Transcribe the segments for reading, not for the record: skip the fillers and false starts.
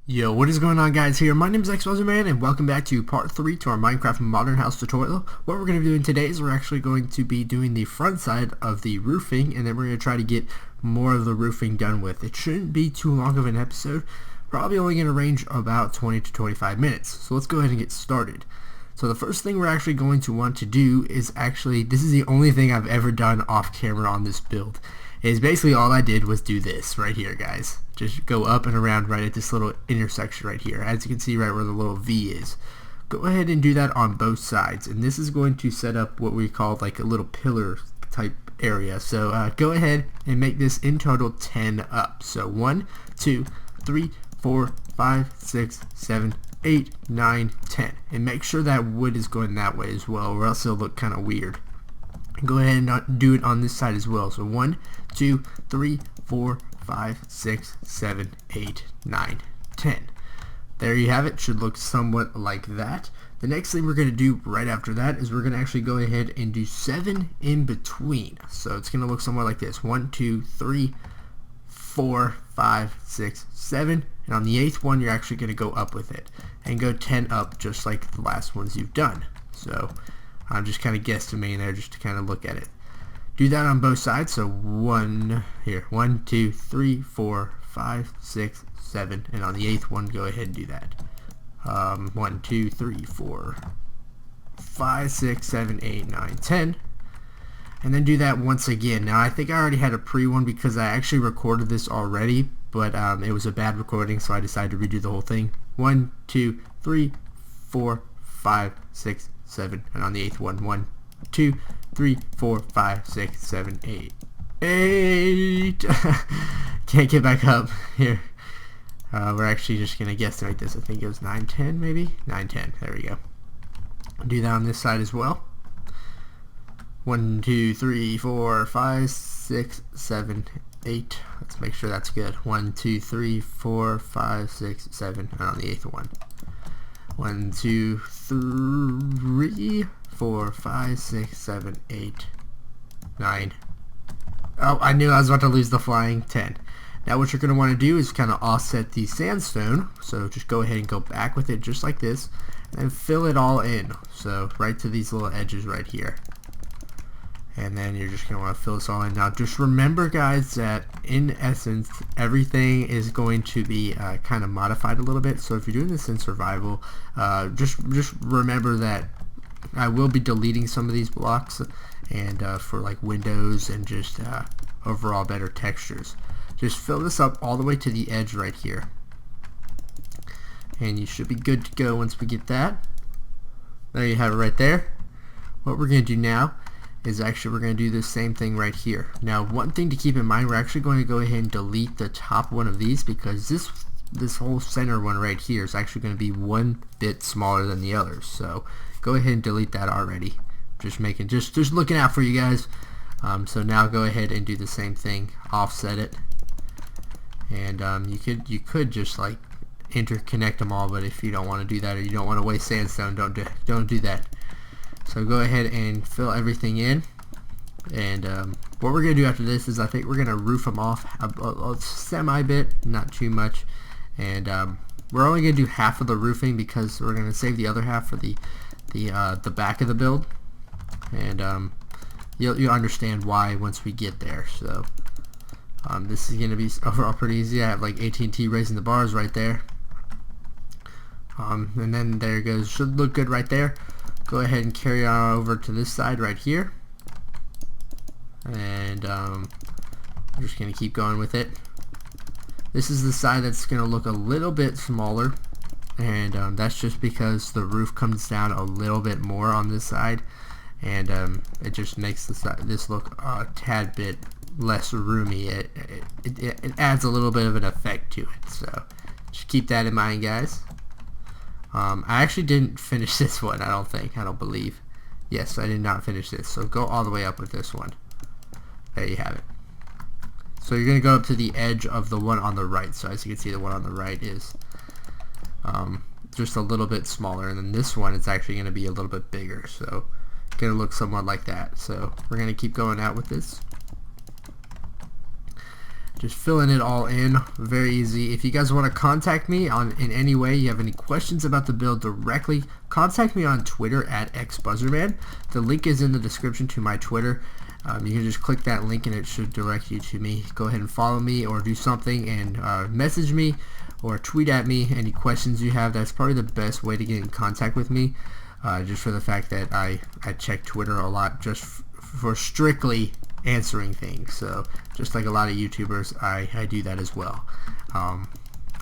Yo, what is going on, guys? Here, my name is xBuzzerman, and welcome back to part 3 to our Minecraft Modern House tutorial. What we're going to be doing today is we're actually going to be doing the front side of the roofing, and then we're going to try to get more of the roofing done with. It shouldn't be too long of an episode, probably only going to range about 20 to 25 minutes. So let's go ahead and get started. So the first thing we're actually going to want to do is this is the only thing I've ever done off camera on this build. Is basically all I did was do this right here, guys. Just go up and around right at this little intersection right here, as you can see right where the little V is. Go ahead and do that on both sides, and this is going to set up what we call like a little pillar type area. So go ahead and make this in total 10 up. So 1, 2, 3, 4, 5, 6, 7, 8, 9, 10, and make sure that wood is going that way as well, or else it'll look kind of weird. Go ahead and do it on this side as well. So 1, 2, 3, 4, 5, 6, 7, 8, 9, 10. There you have it. Should look somewhat like that. The next thing we're going to do right after that is we're going to actually go ahead and do 7 in between. So it's going to look somewhat like this. 1, 2, 3, 4, 5, 6, 7. And on the 8th one, you're actually going to go up with it and go 10 up just like the last ones you've done. So I'm just kind of guesstimating there just to kind of look at it. Do that on both sides. So 1, 2, 3, 4, 5, 6, 7, and on the 8th one, go ahead and do that. 1, 2, 3, 4, 5, 6, 7, 8, 9, 10. And then do that once again. Now I think I already had a pre-one because I actually recorded this already, but it was a bad recording, so I decided to redo the whole thing. 1, 2, 3, 4, 5, 6, 7, and on the 8th one, 1, 2, 3, 4, 5, 6, 7, 8. 8! Can't get back up here. We're actually just going to guesstimate this. I think it was 9, 10 maybe? 9, 10. There we go. Do that on this side as well. 1, 2, 3, 4, 5, 6, 7, 8. Let's make sure that's good. 1, 2, 3, 4, 5, 6, 7, and on the 8th one. 1, 2, 3, 4, 5, 6, 7, 8, 9. Oh, I knew I was about to lose the flying. 10. Now what you're going to want to do is kind of offset the sandstone. So just go ahead and go back with it just like this and fill it all in. So right to these little edges right here. And then you're just going to want to fill this all in. Now just remember, guys, that in essence everything is going to be kind of modified a little bit. So if you're doing this in survival, just remember that I will be deleting some of these blocks and for like windows and just overall better textures. Just fill this up all the way to the edge right here. And you should be good to go once we get that. There you have it right there. What we're going to do now is actually we're going to do the same thing right here. Now one thing to keep in mind, we're actually going to go ahead and delete the top one of these because this whole center one right here is actually going to be one bit smaller than the others. So go ahead and delete that already. Just looking out for you guys. So now go ahead and do the same thing. Offset it, and you could just like interconnect them all, but if you don't want to do that or you don't want to waste sandstone, don't do that. So go ahead and fill everything in, and what we're gonna do after this is I think we're gonna roof them off a semi bit, not too much, and we're only gonna do half of the roofing because we're gonna save the other half for the back of the build, and you'll understand why once we get there. So this is gonna be overall pretty easy. I have like AT&T raising the bars right there, and then there it goes. Should look good right there. Go ahead and carry on over to this side right here, and I'm just gonna keep going with it. This is the side that's gonna look a little bit smaller, and that's just because the roof comes down a little bit more on this side, and it just makes this look a tad bit less roomy. It adds a little bit of an effect to it, so just keep that in mind, guys. I actually didn't finish this one, I don't believe. Yes, I did not finish this, so go all the way up with this one. There you have it. So you're going to go up to the edge of the one on the right. So as you can see, the one on the right is just a little bit smaller, and then this one is actually going to be a little bit bigger, so it's going to look somewhat like that. So we're going to keep going out with this. just filling it all in. Very easy. If you guys want to contact me in any way, you have any questions about the build directly, contact me on Twitter at xBuzzerman. The link is in the description to my Twitter. You can just click that link and it should direct you to me. Go ahead and follow me or do something and message me or tweet at me any questions you have. That's probably the best way to get in contact with me, just for the fact that I check Twitter a lot just for strictly answering things. So just like a lot of YouTubers, I do that as well.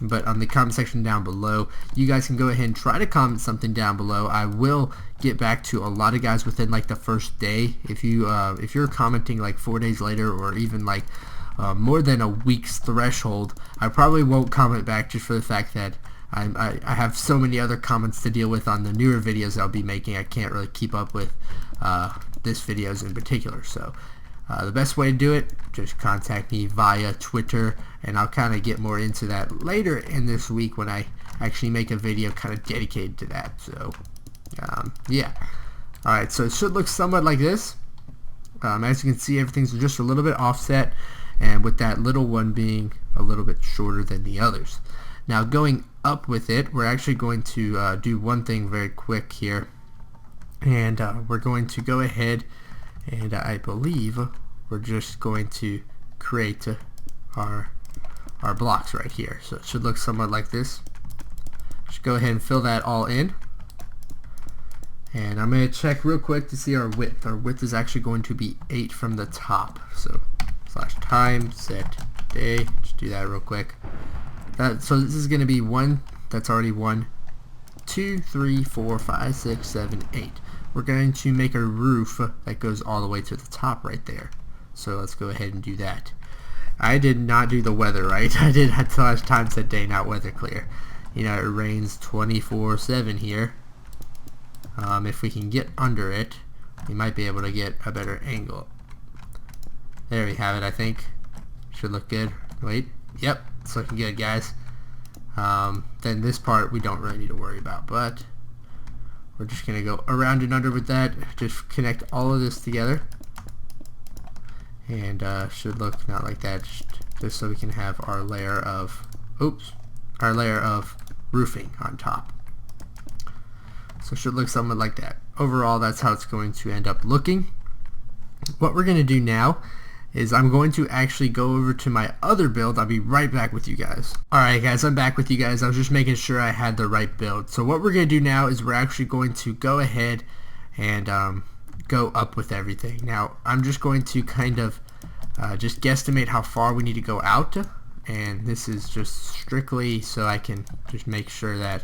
But on the comment section down below, you guys can go ahead and try to comment something down below. I will get back to a lot of guys within like the first day. If you're commenting like 4 days later or even like more than a week's threshold, I probably won't comment back, just for the fact that I have so many other comments to deal with on the newer videos I'll be making. I can't really keep up with this videos in particular. So the best way to do it, just contact me via Twitter, and I'll kind of get more into that later in this week when I actually make a video kind of dedicated to that. So yeah. Alright, so it should look somewhat like this. As you can see, everything's just a little bit offset, and with that little one being a little bit shorter than the others. Now going up with it, we're actually going to do one thing very quick here, and we're going to go ahead and I believe we're just going to create our blocks right here. So it should look somewhat like this. Just go ahead and fill that all in, and I'm going to check real quick to see our width. Our width is actually going to be 8 from the top. So /time set day, just do that real quick. So this is going to be 1, that's already 1, 2, 3, 4, 5, 6, 7, 8. We're going to make a roof that goes all the way to the top right there. So let's go ahead and do that. I did not do the weather right. I did /time set day, not weather clear. You know, it rains 24/7 here. If we can get under it, we might be able to get a better angle. There we have it, I think. Should look good. Wait. Yep, it's looking good, guys. Then this part we don't really need to worry about, but we're just going to go around and under with that. Just connect all of this together. And should look not like that, just so we can have our layer of, roofing on top. So it should look somewhat like that. Overall, that's how it's going to end up looking. What we're going to do now is I'm going to actually go over to my other build. I'll be right back with you guys. Alright guys, I'm back with you guys. I was just making sure I had the right build. So what we're going to do now is we're actually going to go ahead and go up with everything. Now I'm just going to kind of just guesstimate how far we need to go out, and this is just strictly so I can just make sure that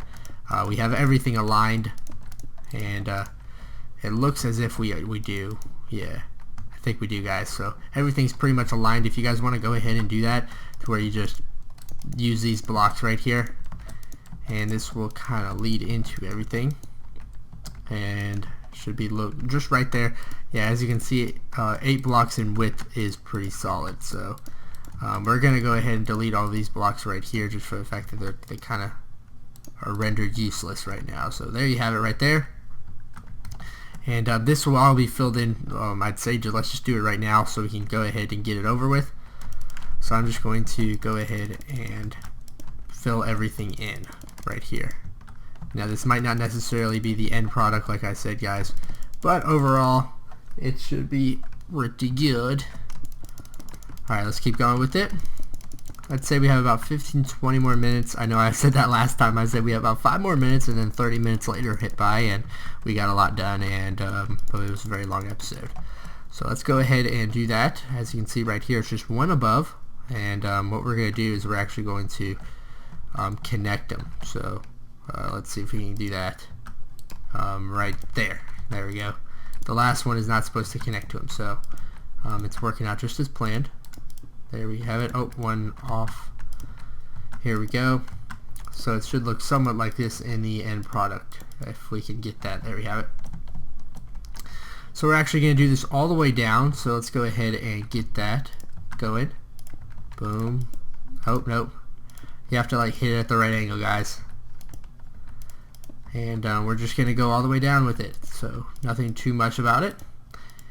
we have everything aligned, and it looks as if we do. Yeah, I think we do, guys. So everything's pretty much aligned. If you guys want to go ahead and do that, to where you just use these blocks right here, and this will kind of lead into everything, and should be just right there. Yeah, as you can see, 8 blocks in width is pretty solid. So we're gonna go ahead and delete all these blocks right here, just for the fact that they kind of are rendered useless right now. So there you have it right there. And this will all be filled in. I'd say let's just do it right now so we can go ahead and get it over with. So I'm just going to go ahead and fill everything in right here. Now this might not necessarily be the end product, like I said, guys, but overall it should be pretty good. Alright, let's keep going with it. Let's say we have about 15-20 more minutes. I know I said that last time. I said we have about 5 more minutes, and then 30 minutes later hit by, and we got a lot done, and but it was a very long episode. So let's go ahead and do that. As you can see right here, it's just one above, and what we're going to do is we're actually going to connect them. So let's see if we can do that right there. There we go. The last one is not supposed to connect to them, so it's working out just as planned. There we have it. Oh, one off. Here we go. So it should look somewhat like this in the end product, if we can get that. There we have it. So we're actually going to do this all the way down, so let's go ahead and get that going. Boom. Oh, nope. You have to like hit it at the right angle, guys. And we're just going to go all the way down with it, so nothing too much about it.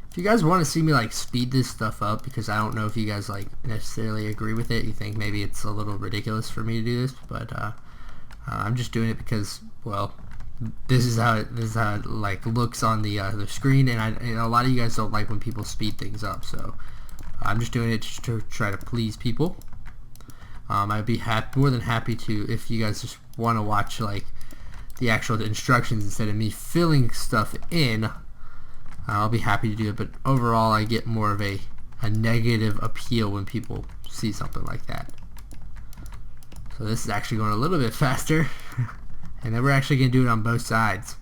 If you guys want to see me like speed this stuff up, because I don't know if you guys like necessarily agree with it, you think maybe it's a little ridiculous for me to do this, but I'm just doing it because, well, this is how it like looks on the screen, and a lot of you guys don't like when people speed things up, so I'm just doing it just to try to please people. I'd be more than happy to, if you guys just want to watch like the actual instructions instead of me filling stuff in. I'll be happy to do it, but overall I get more of a negative appeal when people see something like that. So this is actually going a little bit faster, and then we're actually going to do it on both sides.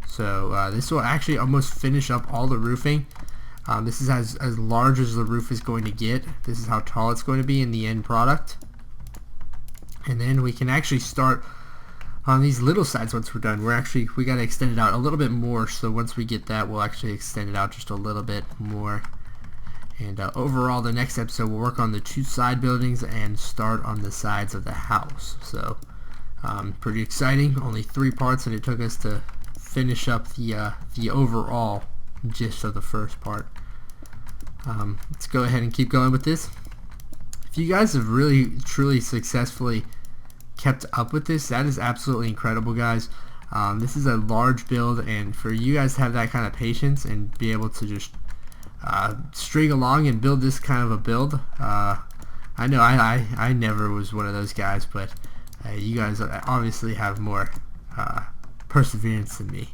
So this will actually almost finish up all the roofing. This is as large as the roof is going to get. This is how tall it's going to be in the end product. And then we can actually start on these little sides once we're done. We got to extend it out a little bit more, so once we get that, we'll actually extend it out just a little bit more. And overall, the next episode we'll work on the 2 side buildings and start on the sides of the house. So pretty exciting. Only 3 parts, and it took us to finish up the overall gist of the first part. Let's go ahead and keep going with this. If you guys have really truly successfully kept up with this, that is absolutely incredible, guys. This is a large build, and for you guys to have that kind of patience and be able to just string along and build this kind of a build, I know I never was one of those guys, but you guys obviously have more perseverance than me.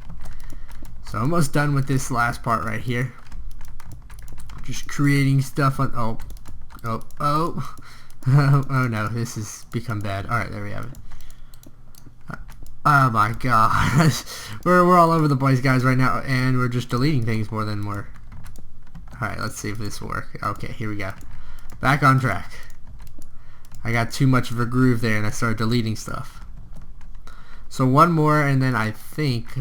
So almost done with this last part right here. Just creating stuff on oh no, this has become bad. Alright, there we have it. Oh my gosh. We're all over the place, guys, right now, and we're just deleting things more than we're... Alright, let's see if this will work. Okay, here we go. Back on track. I got too much of a groove there and I started deleting stuff. So one more, and then I think,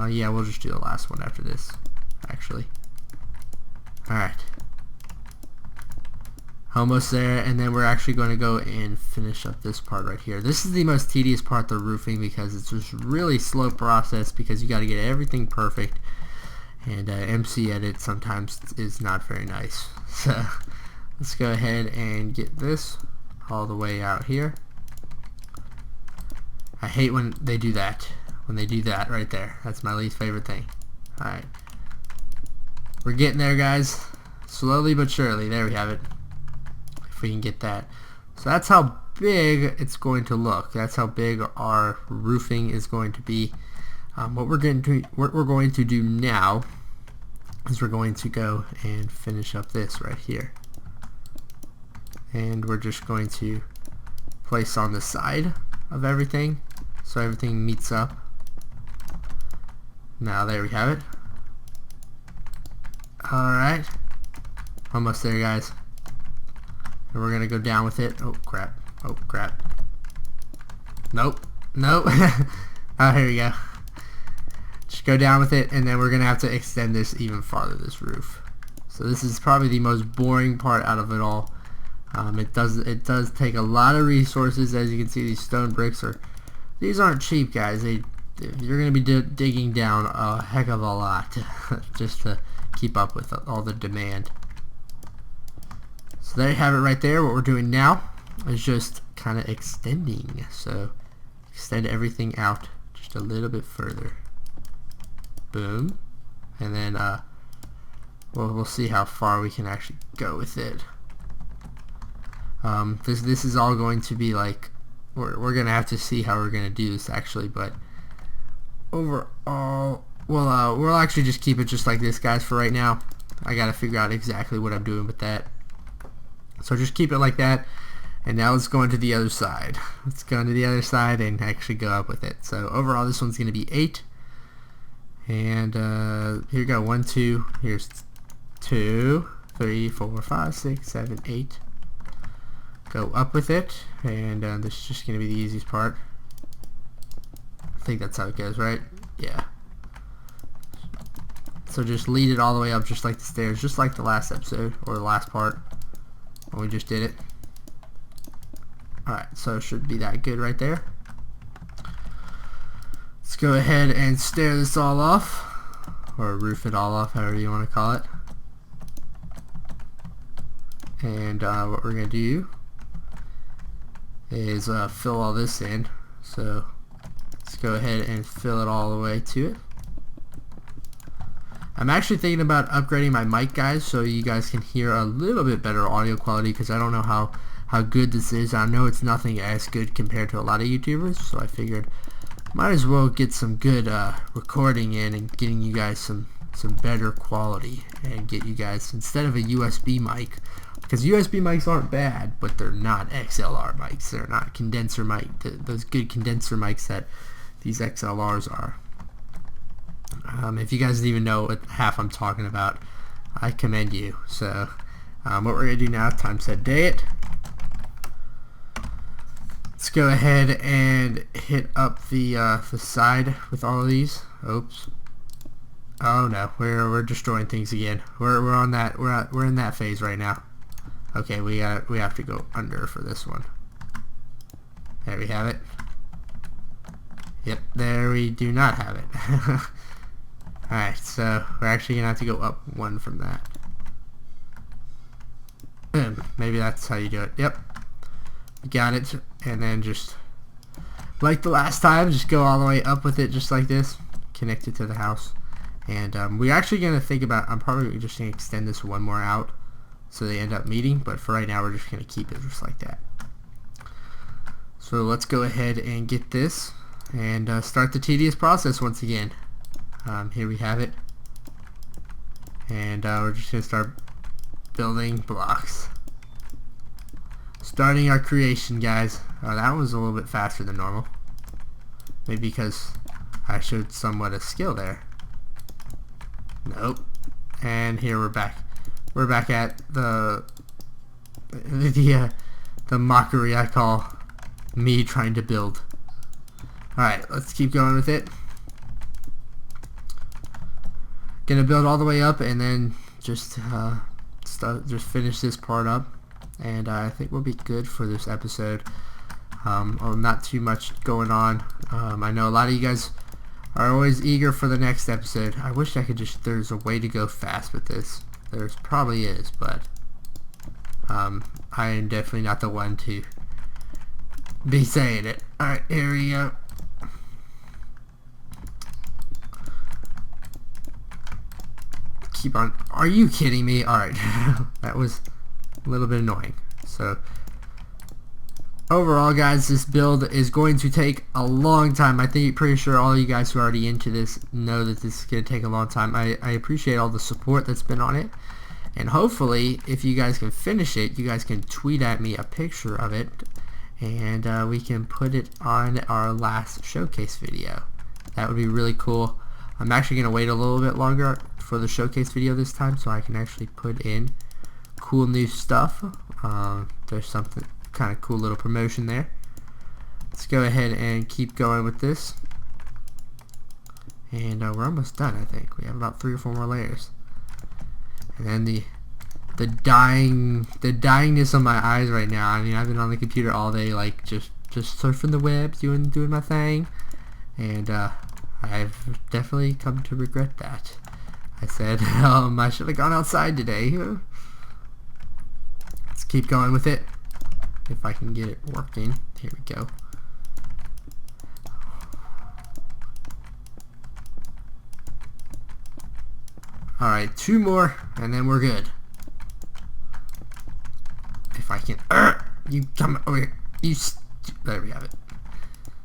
yeah, we'll just do the last one after this, actually. Alright. Almost there, and then we're actually going to go and finish up this part right here. This is the most tedious part, the roofing, because it's just really slow process, because you got to get everything perfect, and MC Edit sometimes is not very nice. So let's go ahead and get this all the way out here. I hate when they do that. When they do that right there. That's my least favorite thing. Alright. We're getting there, guys. Slowly but surely. There we have it. If we can get that. So that's how big it's going to look. That's how big our roofing is going to be. What we're going to do now is we're going to go and finish up this right here. And we're just going to place on the side of everything so everything meets up. Now there we have it. Alright, almost there, guys, and we're gonna go down with it. Oh crap, oh crap, nope, nope. Oh, here we go. Just go down with it, and then we're gonna have to extend this even farther, this roof. So this is probably the most boring part out of it all. It does take a lot of resources. As you can see, these stone bricks these aren't cheap, guys. You're going to be digging down a heck of a lot just to keep up with all the demand. So there you have it right there. What we're doing now is just kind of extending. So extend everything out just a little bit further. Boom. And then we'll see how far we can actually go with it. This is all going to be like, we're gonna have to see how we're gonna do this actually, but overall, we'll actually just keep it just like this, guys, for right now. I gotta figure out exactly what I'm doing with that. So just keep it like that, and now let's go into the other side. Let's go into the other side and actually go up with it. So overall, this one's gonna be 8, and here we go. 1, 2. Here's 2, 3, 4, 5, 6, 7, 8. Go up with it, and this is just going to be the easiest part. I think that's how it goes, right? Yeah. So just lead it all the way up, just like the stairs, just like the last episode, or the last part, when we just did it. Alright, so it should be that good right there. Let's go ahead and stair this all off. or roof it all off, however you want to call it. And what we're going to do is fill all this in. So let's go ahead and fill it all the way to it. I'm actually thinking about upgrading my mic, guys, so you guys can hear a little bit better audio quality, because I don't know how good this is. I know it's nothing as good compared to a lot of YouTubers, so I figured might as well get some good recording in and getting you guys some better quality, and get you guys, instead of a USB mic, because USB mics aren't bad, but they're not XLR mics. They're not condenser mic, those good condenser mics that these XLRs are. If you guys even know what half I'm talking about, I commend you. So what we're going to do now, time set date. Let's go ahead and hit up the side with all of these. Oops. Oh no, we're destroying things again. We're on that. We're in that phase right now. Okay, we have to go under for this one. There we have it. Yep, there we do not have it. Alright, so we're actually gonna have to go up one from that. Maybe that's how you do it. Yep. Got it. And then just like the last time, just go all the way up with it just like this. Connect it to the house. And we're actually gonna think about, I'm probably just gonna extend this one more out so they end up meeting, but for right now we're just gonna keep it just like that. So let's go ahead and get this and start the tedious process once again. Here we have it, and we're just gonna start building blocks, starting our creation, guys. That was a little bit faster than normal, maybe because I showed somewhat of skill there. Nope. And here we're back at the mockery I call me trying to build. Alright, let's keep going with it. Gonna build all the way up and then just finish this part up, and I think we'll be good for this episode. Not too much going on. I know a lot of you guys are always eager for the next episode. I wish I could there's a way to go fast with this. There's probably is, but I am definitely not the one to be saying it. Alright, here we go. Keep on. Are you kidding me? Alright. That was a little bit annoying. So overall, guys, this build is going to take a long time. I think pretty sure all you guys who are already into this know that this is going to take a long time. I appreciate all the support that's been on it, and hopefully if you guys can finish it, you guys can tweet at me a picture of it, and we can put it on our last showcase video. That would be really cool. I'm actually going to wait a little bit longer for the showcase video this time, so I can actually put in cool new stuff. There's something kind of cool little promotion there. Let's go ahead and keep going with this, and we're almost done. I think we have about 3 or 4 more layers, and then the dyingness of my eyes right now. I mean, I've been on the computer all day, like just surfing the web, doing my thing, and I've definitely come to regret that. I said I should have gone outside today. Let's keep going with it. If I can get it working. Here we go. Alright, 2 more and then we're good. If I can. You come over here. There we have it.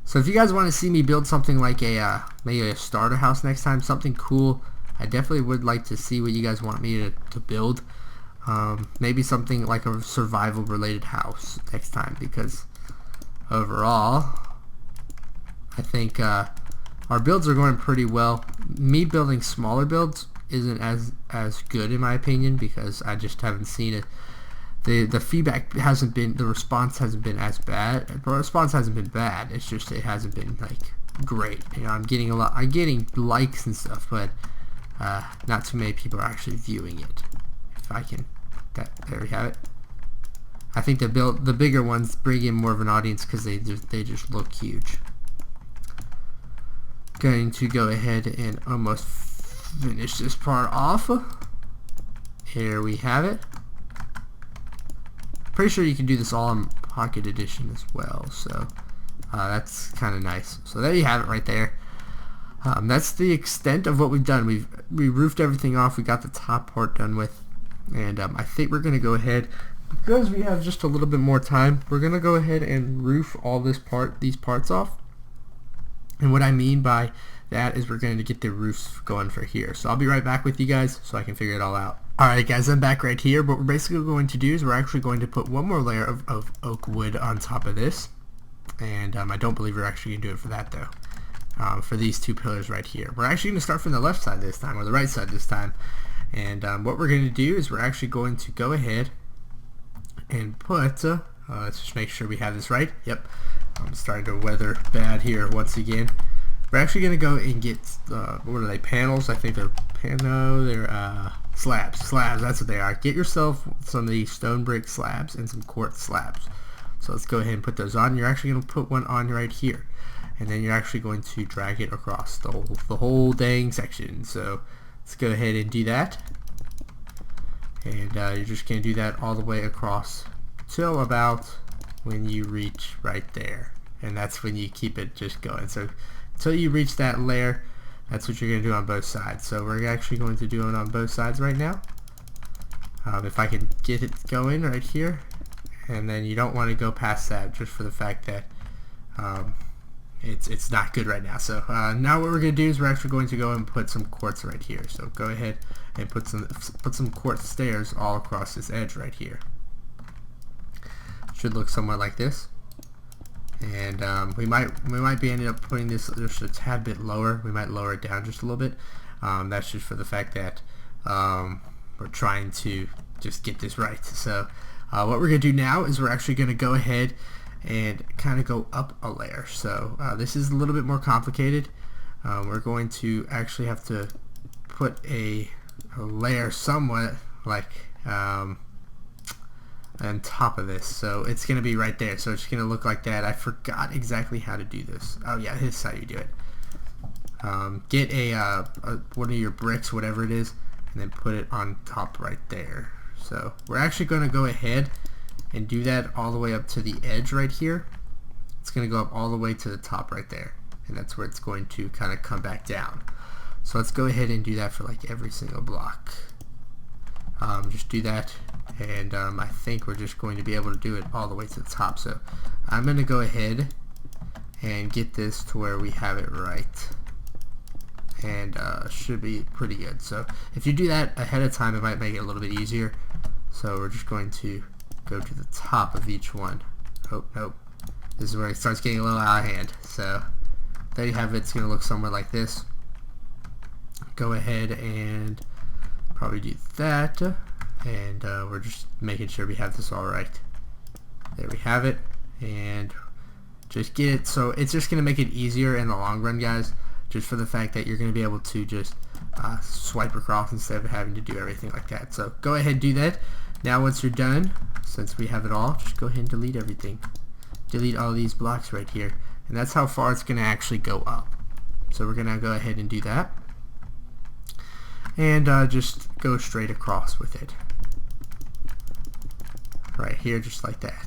So if you guys want to see me build something like maybe a starter house next time, something cool, I definitely would like to see what you guys want me to build. Maybe something like a survival related house next time, because overall I think our builds are going pretty well. Me building smaller builds isn't as good in my opinion, because I just haven't seen it. The feedback hasn't been, the response hasn't been as bad. The response hasn't been bad, it's just it hasn't been like great. You know, I'm getting likes and stuff, but not too many people are actually viewing it. If I can, there we have it. I think the bigger ones bring in more of an audience because they just look huge. Going to go ahead and almost finish this part off. Here we have it. Pretty sure you can do this all in Pocket Edition as well, so that's kind of nice. So there you have it right there. That's the extent of what we've done. We roofed everything off. We got the top part done with, and I think we're gonna go ahead, because we have just a little bit more time, we're gonna go ahead and roof all these parts off. And what I mean by that is we're going to get the roofs going for here. So I'll be right back with you guys so I can figure it all out. Alright guys, I'm back right here. What we're basically going to do is we're actually going to put one more layer of oak wood on top of this. And I don't believe we're actually going to do it for that though. For these two pillars right here. We're actually going to start from the left side this time, or the right side this time. And what we're going to do is we're actually going to go ahead and put, let's just make sure we have this right. Yep. I'm starting to weather bad here once again. We're actually going to go and get, what are they, panels? I think they're slabs. Slabs, that's what they are. Get yourself some of these stone brick slabs and some quartz slabs. So let's go ahead and put those on. You're actually going to put one on right here. And then you're actually going to drag it across the whole dang section. So let's go ahead and do that. And you're just going to do that all the way across till about when you reach right there, and that's when you keep it just going. So until you reach that layer, that's what you're going to do on both sides. So we're actually going to do it on both sides right now. If I can get it going right here, and then you don't want to go past that just for the fact that it's not good right now. So now what we're going to do is we're actually going to go and put some quartz right here. So go ahead and put some quartz stairs all across this edge right here. Should look somewhat like this, and we might be ending up putting this just a tad bit lower. We might lower it down just a little bit. That's just for the fact that we're trying to just get this right. So what we're gonna do now is we're actually gonna go ahead and kind of go up a layer. So this is a little bit more complicated. We're going to actually have to put a layer somewhat like on top of this, so it's gonna be right there. So it's gonna look like that. I forgot exactly how to do this. Oh yeah, this is how you do it. Get one of your bricks, whatever it is, and then put it on top right there. So we're actually gonna go ahead and do that all the way up to the edge right here. It's gonna go up all the way to the top right there, and that's where it's going to kind of come back down. So let's go ahead and do that for like every single block. Just do that, and I think we're just going to be able to do it all the way to the top. So I'm going to go ahead and get this to where we have it right, and should be pretty good. So if you do that ahead of time, it might make it a little bit easier. So we're just going to go to the top of each one. Oh, nope. This is where it starts getting a little out of hand. So there you have it. It's going to look somewhere like this. Go ahead and probably do that, and we're just making sure we have this all right. There we have it, and just get it. So it's just going to make it easier in the long run, guys, just for the fact that you're going to be able to just swipe across instead of having to do everything like that. So go ahead and do that. Now once you're done, since we have it all, just go ahead and delete everything. Delete all these blocks right here, and that's how far it's going to actually go up. So we're going to go ahead and do that, and just go straight across with it right here, just like that.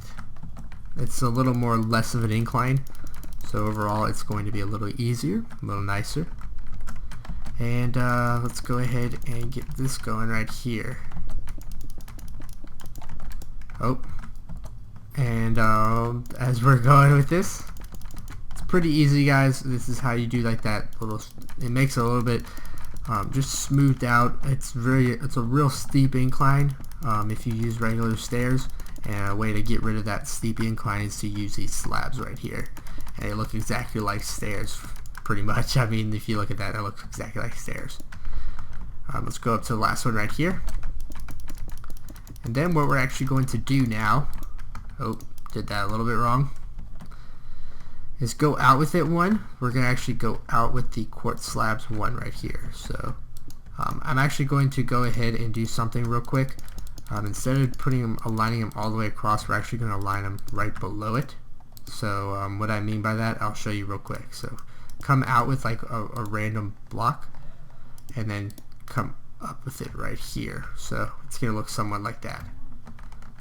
It's a little more less of an incline, so overall it's going to be a little easier, a little nicer. And let's go ahead and get this going right here. Oh, and as we're going with this, it's pretty easy, guys. This is how you do like that little, it makes it a little bit just smoothed out. It's a real steep incline if you use regular stairs, and a way to get rid of that steep incline is to use these slabs right here, and they look exactly like stairs pretty much. I mean, if you look at that, it looks exactly like stairs. Let's go up to the last one right here, and then what we're actually going to do now, oh, did that a little bit wrong, is go out with it one. We're going to actually go out with the quartz slabs one right here. So I'm actually going to go ahead and do something real quick. Instead of aligning them all the way across, we're actually going to align them right below it. So what I mean by that, I'll show you real quick. So come out with like a random block, and then come up with it right here. So it's gonna look somewhat like that.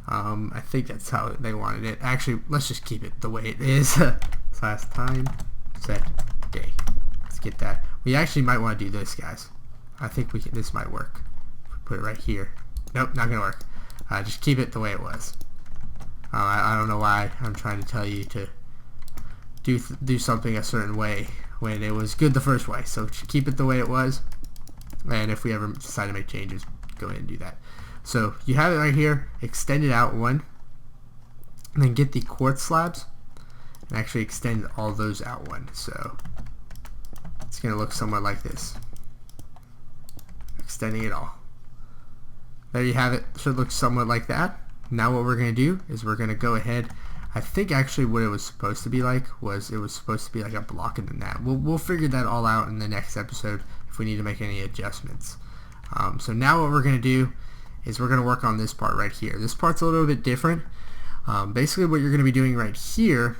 I think that's how they wanted it. Actually, let's just keep it the way it is. Last time set day. Let's get that. We actually might want to do this, guys. I think this might work. Put it right here. Nope, not gonna work. Just keep it the way it was. I don't know why I'm trying to tell you to do something a certain way when it was good the first way. So keep it the way it was, and if we ever decide to make changes, go ahead and do that. So you have it right here. Extend it out one, and then get the quartz slabs and actually extend all those out one. So it's gonna look somewhat like this. Extending it all. There you have it. Should look somewhat like that. Now what we're gonna do is we're gonna go ahead. I think actually what it was supposed to be like was it was supposed to be like a block in the net. We'll figure that all out in the next episode if we need to make any adjustments. So now what we're gonna do is we're gonna work on this part right here. This part's a little bit different. Basically what you're gonna be doing right here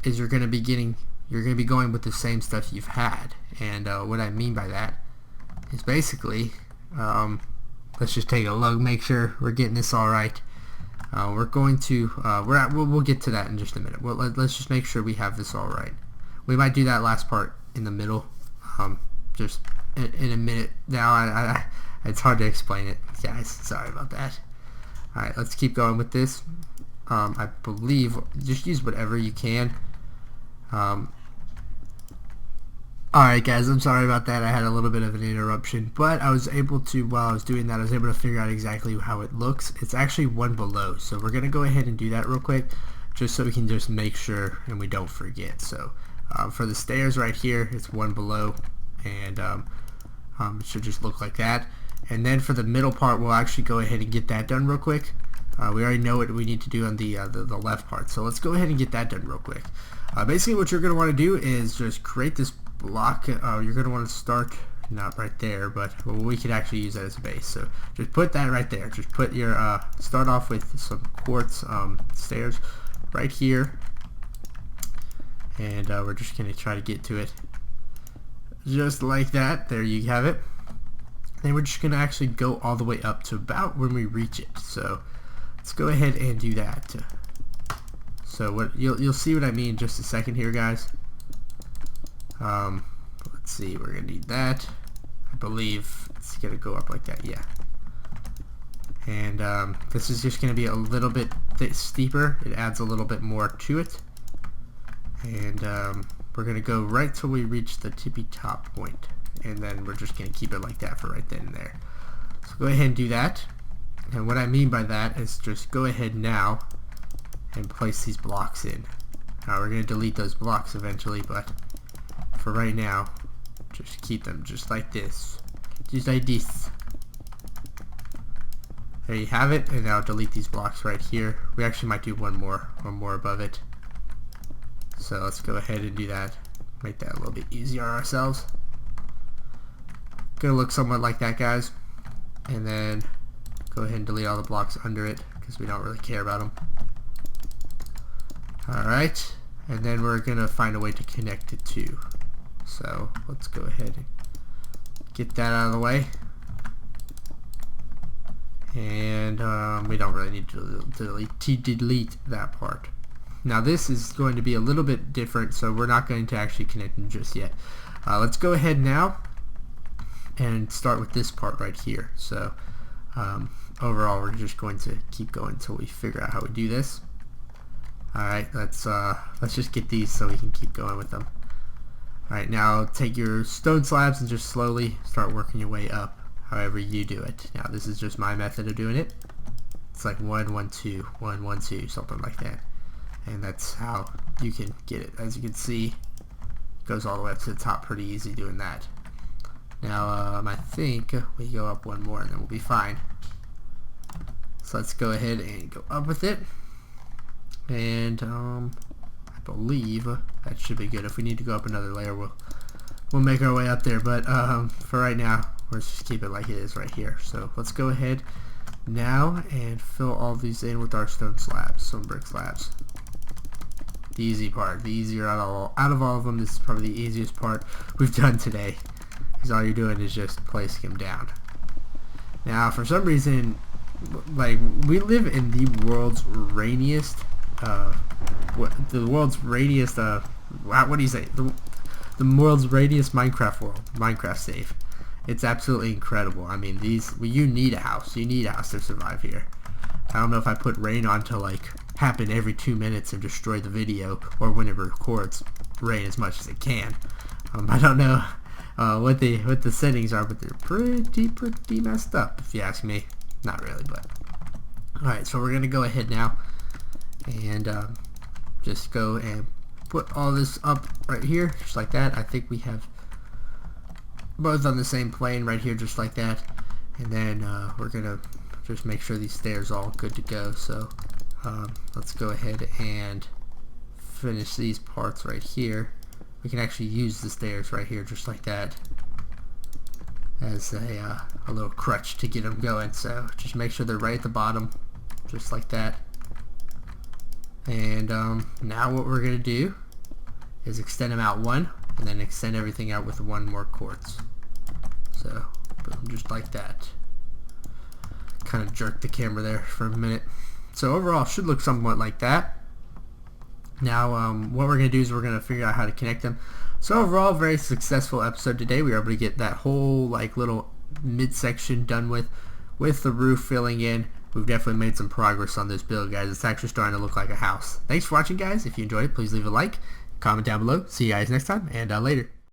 is you're gonna be going with the same stuff you've had. And what I mean by that is basically, let's just take a look, make sure we're getting this all right. We're going to we'll get to that in just a minute. Let's just make sure we have this all right. We might do that last part in the middle, just in a minute. Now it's hard to explain it, guys. Sorry about that. All right, let's keep going with this. I believe just use whatever you can. Alright guys, I'm sorry about that. I had a little bit of an interruption, but I was able to, while I was doing that, I was able to figure out exactly how it looks. It's actually one below, so we're going to go ahead and do that real quick, just so we can just make sure and we don't forget. So for the stairs right here, it's one below, and it should just look like that. And then for the middle part, we'll actually go ahead and get that done real quick. We already know what we need to do on the left part, so let's go ahead and get that done real quick. Basically what you're going to want to do is just create this block. You're going to want to start not right there, but we could actually use that as a base. So just put that right there. Just put your start off with some quartz stairs right here, and we're just going to try to get to it just like that. There you have it. Then we're just going to actually go all the way up to about when we reach it. So let's go ahead and do that. So what you'll see what I mean in just a second here, guys. Let's see, we're gonna need that. I believe it's gonna go up like that, yeah. And this is just gonna be a little bit steeper. It adds a little bit more to it. And we're gonna go right till we reach the tippy top point, and then we're just gonna keep it like that for right then and there. So go ahead and do that. And what I mean by that is just go ahead now and place these blocks in. Now we're gonna delete those blocks eventually, but for right now, just keep them just like this. Just like this. There you have it, and now delete these blocks right here. We actually might do one more above it. So let's go ahead and do that. Make that a little bit easier on ourselves. Gonna look somewhat like that, guys. And then go ahead and delete all the blocks under it, because we don't really care about them. Alright, and then we're gonna find a way to connect it to. So let's go ahead and get that out of the way. And we don't really need to delete that part. Now this is going to be a little bit different, so we're not going to actually connect them just yet. Let's go ahead now and start with this part right here. So overall, we're just going to keep going until we figure out how we do this. Alright, let's just get these so we can keep going with them. Alright, now take your stone slabs and just slowly start working your way up, however you do it. Now this is just my method of doing it. It's like 1, 1, 2, 1, 1, 2, something like that. And that's how you can get it. As you can see, it goes all the way up to the top pretty easy doing that. Now I think we go up one more and then we'll be fine. So let's go ahead and go up with it. And I believe that should be good. If we need to go up another layer, we'll make our way up there. But for right now, let's just keep it like it is right here. So let's go ahead now and fill all these in with our stone brick slabs. The easy part, the easier out of all of them. This is probably the easiest part we've done today. because all you're doing is just placing them down. Now, for some reason, like, we live in the world's rainiest, what do you say? The world's rainiest Minecraft world, Minecraft save. It's absolutely incredible. I mean, you need a house. You need a house to survive here. I don't know if I put rain on to like happen every 2 minutes and destroy the video, or when it records rain as much as it can. I don't know what the settings are, but they're pretty messed up, if you ask me. Not really, but alright. So we're gonna go ahead now and just go and put all this up right here, just like that. I think we have both on the same plane right here, just like that. And then we're gonna just make sure these stairs are all good to go. So let's go ahead and finish these parts right here. We can actually use the stairs right here, just like that, as a little crutch to get them going. So just make sure they're right at the bottom, just like that. And now what we're gonna do is extend them out one, and then extend everything out with one more quartz. So boom, just like that. Kind of jerked the camera there for a minute. So overall, should look somewhat like that. Now what we're gonna do is we're gonna figure out how to connect them. So overall, very successful episode today. We were able to get that whole like little midsection done with the roof filling in. We've definitely made some progress on this build, guys. It's actually starting to look like a house. Thanks for watching, guys. If you enjoyed it, please leave a like, comment down below. See you guys next time, and later.